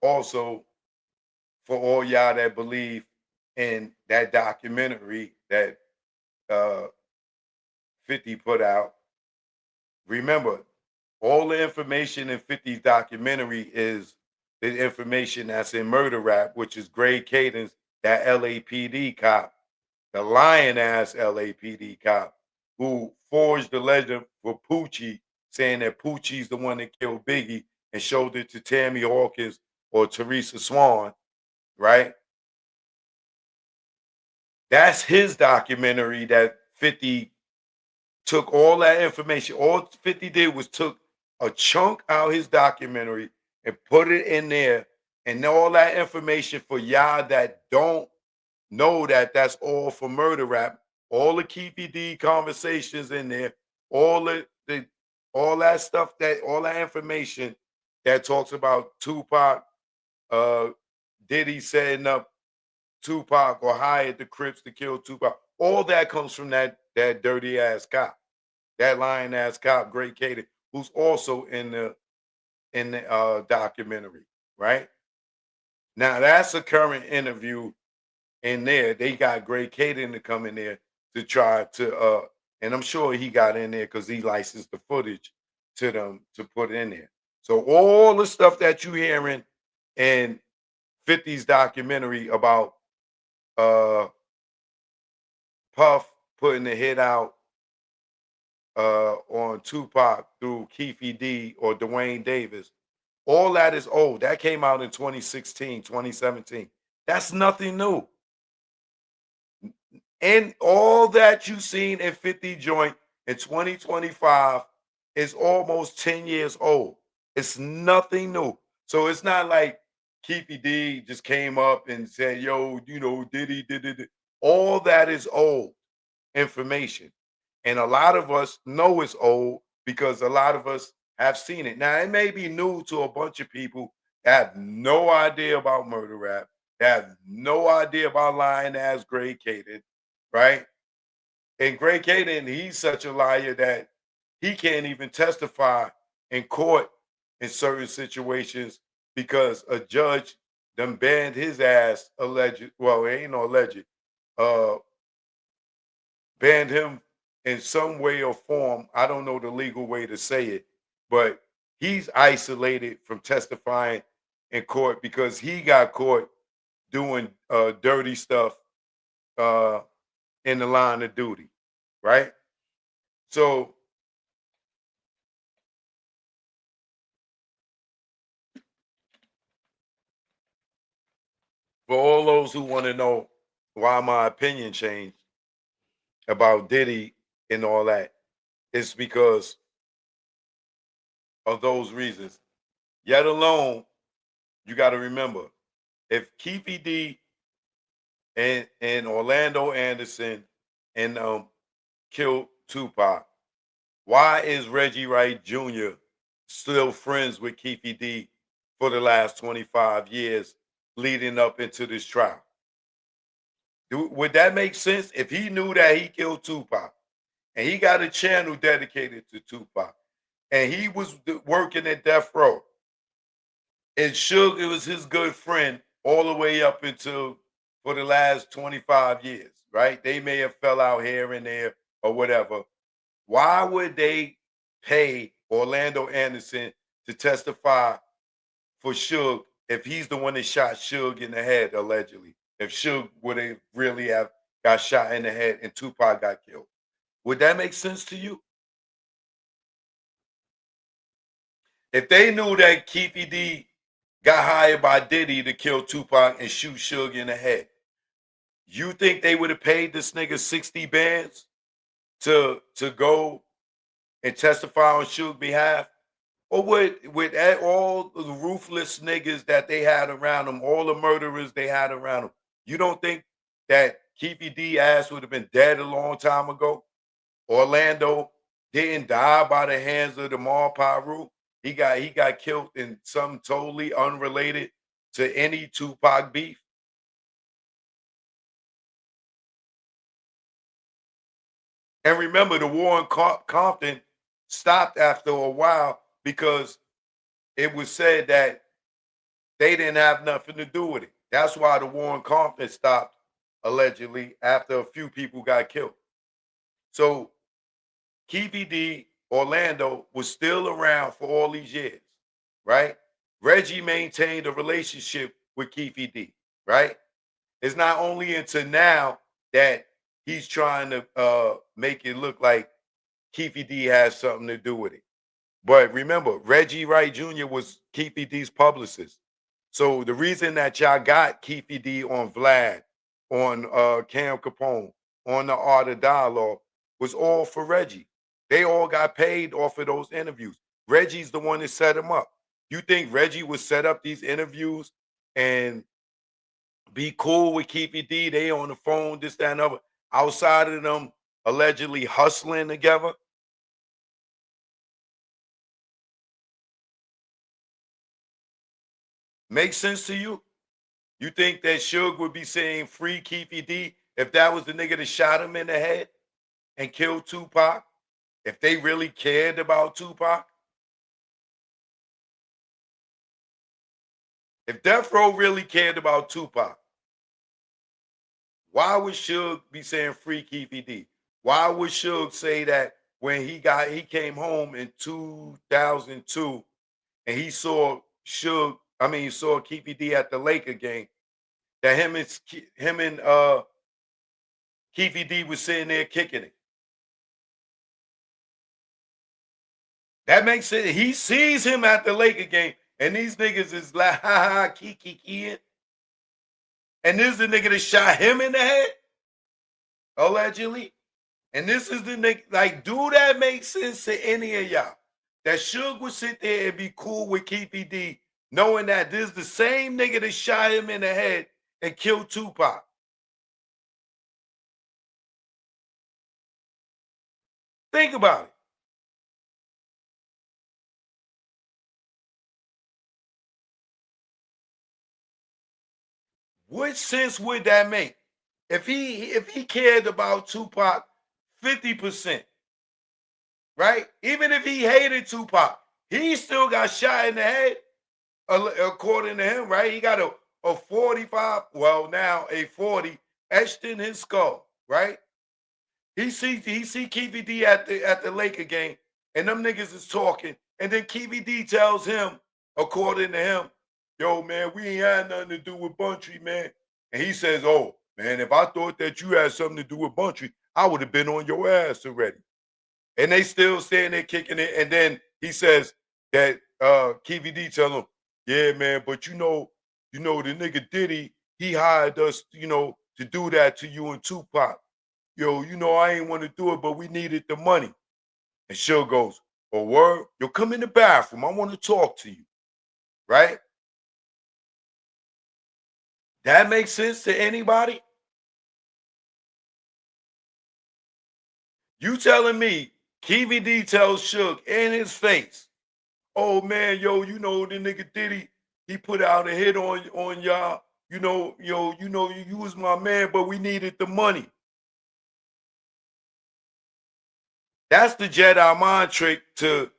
Also, for all y'all that believe in that documentary that uh, 50 put out, remember, all the information in 50's documentary is the information that's in Murder Rap, which is Greg Cadence, that LAPD cop, the lion ass LAPD cop, who forged the legend for Poochie, saying that Poochie's the one that killed Biggie and showed it to Tammy Hawkins or Teresa Swan, right? That's his documentary that 50 took all that information. All 50 did was took a chunk out his documentary and put it in there. And all that information for y'all that don't know that that's all for Murder Rap. All the Keefy D conversations in there, all the all that stuff, that all that information that talks about Tupac, uh Diddy setting up Tupac or hired the Crips to kill Tupac. All that comes from that dirty ass cop, that lying ass cop, Great Katie, who's also in the documentary, right? Now that's a current interview in there. They got Great Katie to come in there to try to and I'm sure he got in there because he licensed the footage to them to put in there. So all the stuff that you hearing in 50's documentary about uh Puff putting the hit out on Tupac through Keefe D or Dwayne Davis. All that is old. That came out in 2016, 2017. That's nothing new. And all that you seen in 50 joint in 2025 is almost 10 years old. It's nothing new. So it's not like Keefe D just came up and said, yo, you know, Diddy did it. All that is old information. And a lot of us know it's old because a lot of us have seen it. Now, it may be new to a bunch of people that have no idea about murder rap, that have no idea about lying ass Greg Caden, right? And Greg Caden, he's such a liar that he can't even testify in court in certain situations because a judge done banned his ass alleged. Well, it ain't no alleged. Uh, banned him in some way or form. I don't know the legal way to say it, but he's isolated from testifying in court because he got caught doing dirty stuff uh, in the line of duty, right? So for all those who want to know why my opinion changed about Diddy and all that, it's because of those reasons. Yet alone, you got to remember if Keefe D and Orlando Anderson and killed Tupac, why is Reggie Wright Jr. still friends with Keefe D for the last 25 years leading up into this trial? Would that make sense if he knew that he killed Tupac and he got a channel dedicated to Tupac and he was working at Death Row and Suge, it was his good friend all the way up until for the last 25 years, right? They may have fell out here and there or whatever. Why would they pay Orlando Anderson to testify for Suge if he's the one that shot Suge in the head, allegedly? If Suge would have really have got shot in the head and Tupac got killed. Would that make sense to you? If they knew that Keefe D got hired by Diddy to kill Tupac and shoot Suge in the head, you think they would have paid this nigga 60 bands to go and testify on Suge's behalf? Or with all the ruthless niggas that they had around them, all the murderers they had around them, you don't think that Keefe D ass would have been dead a long time ago? Orlando didn't die by the hands of the Mar Paru. He got killed in something totally unrelated to any Tupac beef. And remember, the war in Compton stopped after a while because it was said that They didn't have nothing to do with it. That's why the war in Compton stopped allegedly after a few people got killed. So Keefe D, Orlando was still around for all these years, right? Reggie maintained a relationship with Keefe D, right? It's not only until now that he's trying to make it look like Keefe D has something to do with it. But remember, Reggie Wright Jr. was Keefe D's publicist. So the reason that y'all got Keefe D on Vlad, on Cam Capone, on the Art of Dialogue was all for Reggie. They all got paid off of those interviews. Reggie's the one that set them up. You think Reggie would set up these interviews and be cool with Keefe D? They on the phone, this, that, and other, outside of them allegedly hustling together? Makes sense to you? You think that Suge would be saying free Keefe D if that was the nigga that shot him in the head and killed Tupac? If they really cared about Tupac? If Death Row really cared about Tupac, why would Suge be saying free Keefe D? Why would Suge say that when he came home in 2002 and he saw he saw Keefe D at the Laker game, that him and Keefe D was sitting there kicking it? That makes sense. He sees him at the Laker game, and these niggas is like, ha ha, kiki kid. And this is the nigga that shot him in the head, allegedly. And this is the nigga, like, do that make sense to any of y'all? That Suge would sit there and be cool with Keefe D, knowing that this is the same nigga that shot him in the head and killed Tupac. Think about it. What sense would that make? If he cared about Tupac 50%, right? Even if he hated Tupac, he still got shot in the head, according to him, right? He got a 45, well, now a 40 etched in his skull, right? He see Keefe D at the Laker game, and them niggas is talking, and then Keefe D tells him, according to him, yo, man, we ain't had nothing to do with Buntry, man. And he says, oh, man, if I thought that you had something to do with Buntry, I would have been on your ass already. And they still standing there kicking it. And then he says that Keefe D tell him, yeah, man, but the nigga Diddy, he hired us, to do that to you and Tupac. Yo, I ain't want to do it, but we needed the money. And Suge goes, oh, word? Yo, come in the bathroom. I want to talk to you. Right? That makes sense to anybody? You telling me KVD tells Suge in his face, oh man, yo, the nigga Diddy, he put out a hit on y'all. You was my man, but we needed the money. That's the Jedi mind trick to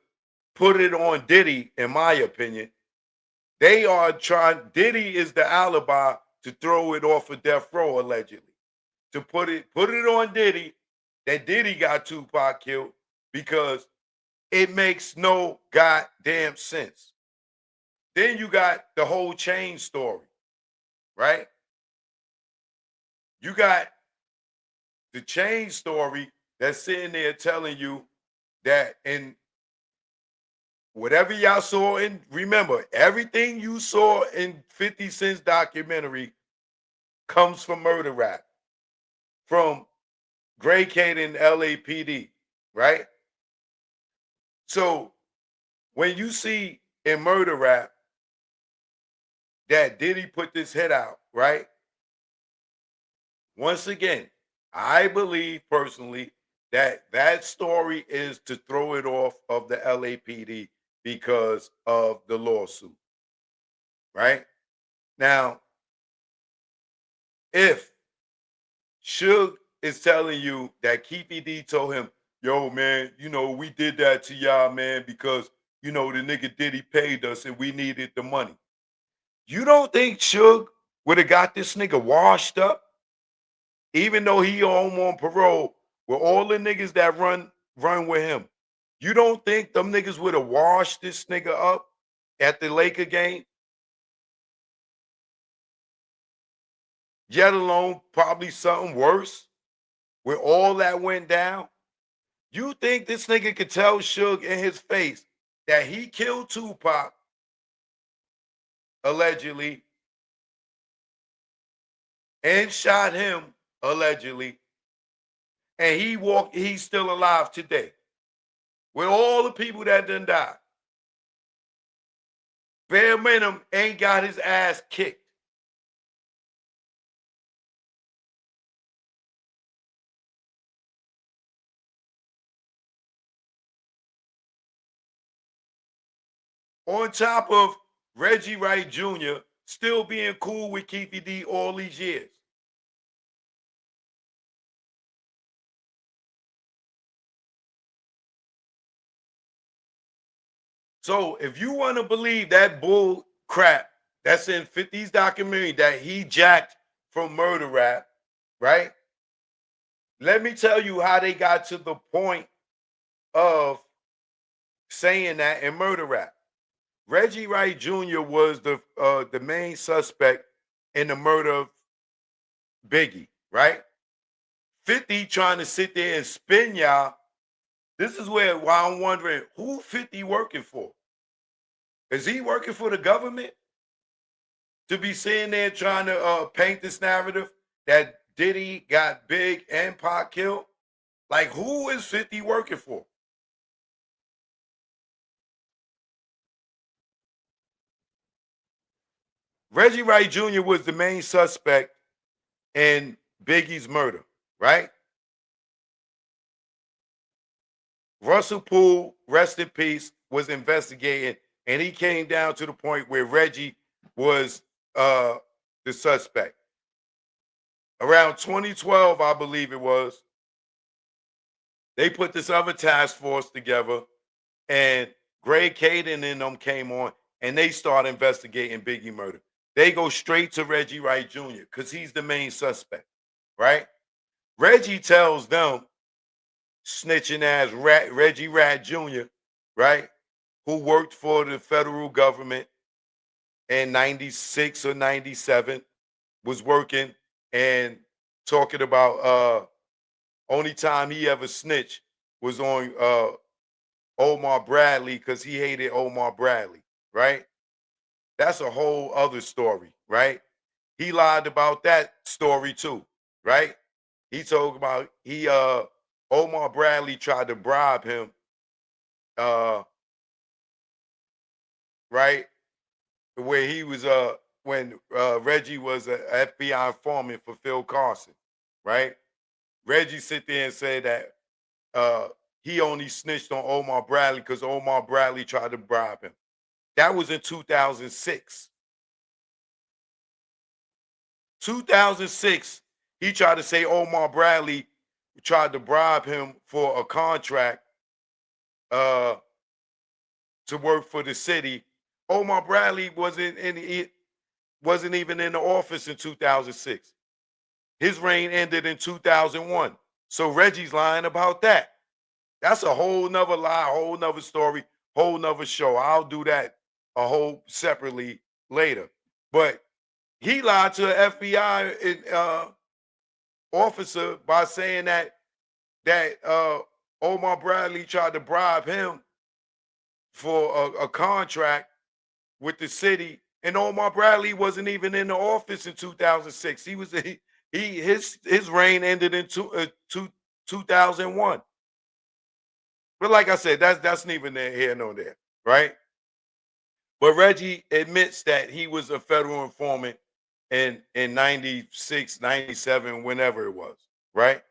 put it on Diddy, in my opinion. They are trying, Diddy is the alibi to throw it off of Death Row, allegedly. To put it on Diddy, that Diddy got Tupac killed, because it makes no goddamn sense. Then you got the whole chain story, right? You got the chain story that's sitting there telling you that in whatever y'all saw, and remember, everything you saw in 50 Cent's documentary comes from murder rap, from Gray Kate and LAPD, right? So when you see in murder rap that Diddy put this hit out, right? Once again, I believe personally that that story is to throw it off of the LAPD because of the lawsuit, right? Now, if Suge is telling you that Keefe D told him, yo, man, we did that to y'all, man, because, the nigga Diddy paid us and we needed the money. You don't think Suge would have got this nigga washed up, even though he home on parole with all the niggas that run with him? You don't think them niggas would have washed this nigga up at the Laker game? Yet alone probably something worse where all that went down? You think this nigga could tell Suge in his face that he killed Tupac, allegedly, and shot him, allegedly, and he's still alive today with all the people that done died? Bare minimum ain't got his ass kicked. On top of Reggie Wright Jr. still being cool with Keefy D all these years. So if you want to believe that bull crap that's in 50's documentary that he jacked from murder rap, right? Let me tell you how they got to the point of saying that in murder rap. Reggie Wright Jr. was the main suspect in the murder of Biggie, right? 50 trying to sit there and spin y'all. This is why I'm wondering who 50 working for. Is he working for the government to be sitting there trying to paint this narrative that Diddy got Big and Pac killed? Like, who is 50 working for? Reggie Wright Jr. was the main suspect in Biggie's murder, right? Russell Poole, rest in peace, was investigating, and he came down to the point where Reggie was the suspect. Around 2012, I believe it was, they put this other task force together, and Greg Caden and them came on, and they start investigating Biggie murder. They go straight to Reggie Wright Jr. because he's the main suspect, right? Reggie tells them, snitching ass Reggie Rat Jr., right, who worked for the federal government in 96 or 97, was working and talking about only time he ever snitched was on Omar Bradley because he hated Omar Bradley, right? That's a whole other story, right? He lied about that story too, right? He told about Omar Bradley tried to bribe him, uh, right? Where he was when Reggie was an FBI informant for Phil Carson, right? Reggie sit there and said that uh he only snitched on Omar Bradley because Omar Bradley tried to bribe him. That was in 2006. 2006, he tried to say Omar Bradley tried to bribe him for a contract uh to work for the city. Omar Bradley wasn't even in the office in 2006. His reign ended in 2001. So Reggie's lying about that. That's a whole nother lie, whole nother story, whole nother show. I'll do that a whole separately later. But he lied to an FBI officer by saying that Omar Bradley tried to bribe him for a contract with the city, and Omar Bradley wasn't even in the office in 2006. His reign ended in 2001. But like I said, that's neither here nor there, right? But Reggie admits that he was a federal informant in 96, 97, whenever it was, right?